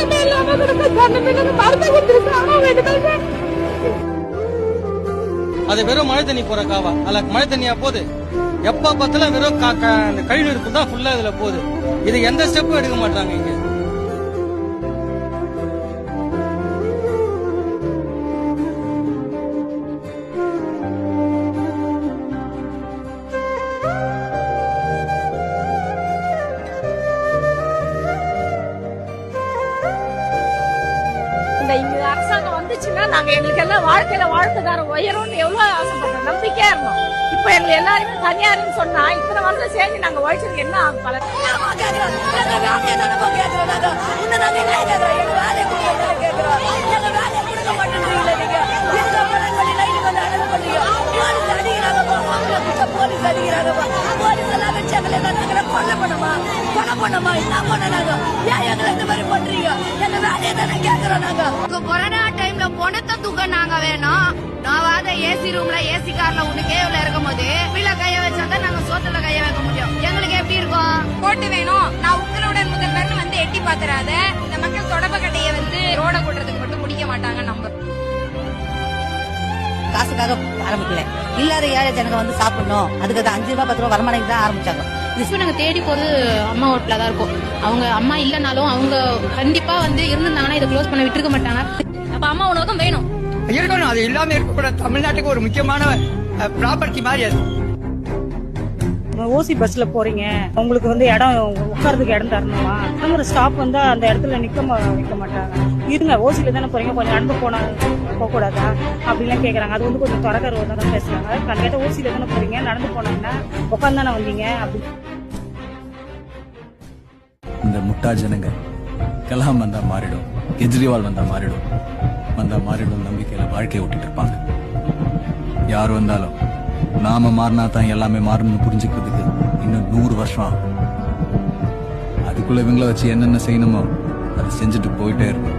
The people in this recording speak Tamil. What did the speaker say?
ஒண்ணுமே இல்லாம மருந்து கொடுத்துருக்காங்க. அது வெறும் மழை தண்ணி போற காவா, அல்ல மழை தண்ணியா போகுது. எப்ப பார்த்தாலும் வெறும் கழிவு இருக்கும் தான் ஃபுல்லா இதுல போகுது. இது எந்த ஸ்டெப்பும் எடுக்க மாட்டாங்க இங்க. இந்த அரசாங்கம் வந்துச்சுன்னா நாங்க எங்களுக்கு எல்லாம் வாழ்க்கையில வாழ்க்கைதார உயரும்னு எவ்வளவு ஆசைப்பட்டோம், நம்பிக்கையா இருந்தோம். இப்ப எங்க எல்லாருமே தனியாருன்னு சொன்னா இத்தனை வருஷம் சேர்ந்து நாங்க உழைச்சதுக்கு என்ன ஆகும் பலன்? கொரோனா டைம்ல பொணத்தை தூக்க நாங்க வேணும். நான் ஏசி ரூம்ல ஏசி கார்ல ஒண்ணு கேவ்ல இருக்கும் போது வீல கைய வச்சாதான் நாங்க சோத்துல கைய வைக்க முடியும். எங்களுக்கு எப்படி இருக்கும்? போட்டு வேணும். நான் உங்களுடன் முதல்வர் வந்து எட்டி பாத்துறாத. இந்த மக்கள் தொடர்பு கட்டையை வந்து ரோட கூட்டுறதுக்கு மட்டும் முடிக்க மாட்டாங்க. நம்ம காசுக்காக ஆரம்பிக்கல, இல்லாத ஏழை ஜனங்க வந்து சாப்பிடணும், அதுக்கு 5 ரூபாய் 10 ரூபாய் வருமானம் தான் ஆரம்பிச்சாங்க. இப்ப நாங்க தேடி போறது அம்மா ஹோட்டலா தான் இருக்கும். அவங்க அம்மா இல்லனாலும் அவங்க கண்டிப்பா வந்து இருந்திருந்தாங்கன்னா இதை க்ளோஸ் பண்ண விட்டுருக்க மாட்டாங்க. அப்ப அம்மா உணவகம் வேணும், இருக்கணும். அது இல்லாம இருக்கக்கூட தமிழ்நாட்டுக்கு ஒரு முக்கியமான ப்ராப்பர்ட்டி மாதிரி அது. ஓசி பஸ்ல போறீங்க, உங்களுக்கு வந்து இடம் உட்கார்றதுக்கு இடம் தரணுமா? ஒரு ஸ்டாப் வந்து அந்த இடத்துல வைக்க மாட்டாங்க. இருங்க, ஓசில தானே போறீங்க, கொஞ்சம் நடந்து போக கூடாதா அப்படின்லாம் கேக்குறாங்க. அது வந்து கொஞ்சம் தொடக்கருவா தான் பேசுறாங்க. கண்டிப்பா ஓசில தானே போறீங்க, நடந்து போனாங்கன்னா உட்காந்து தானே வந்தீங்க அப்படி. இந்த முட்டா ஜனங்க கலாம் வந்தா மாறிடும், கெஜ்ரிவால் வந்தா மாறிடும், நம்பிக்கையில வாழ்க்கையை விட்டுட்டு இருப்பாங்க. யார் வந்தாலும் நாம மாறினா தான் எல்லாமே மாறணும்னு புரிஞ்சுக்கிறதுக்கு இன்னும் 100 வருஷம் ஆகும். அதுக்குள்ள இவங்களை வச்சு என்னென்ன செய்யணுமோ அதை செஞ்சுட்டு போயிட்டே இருக்கும்.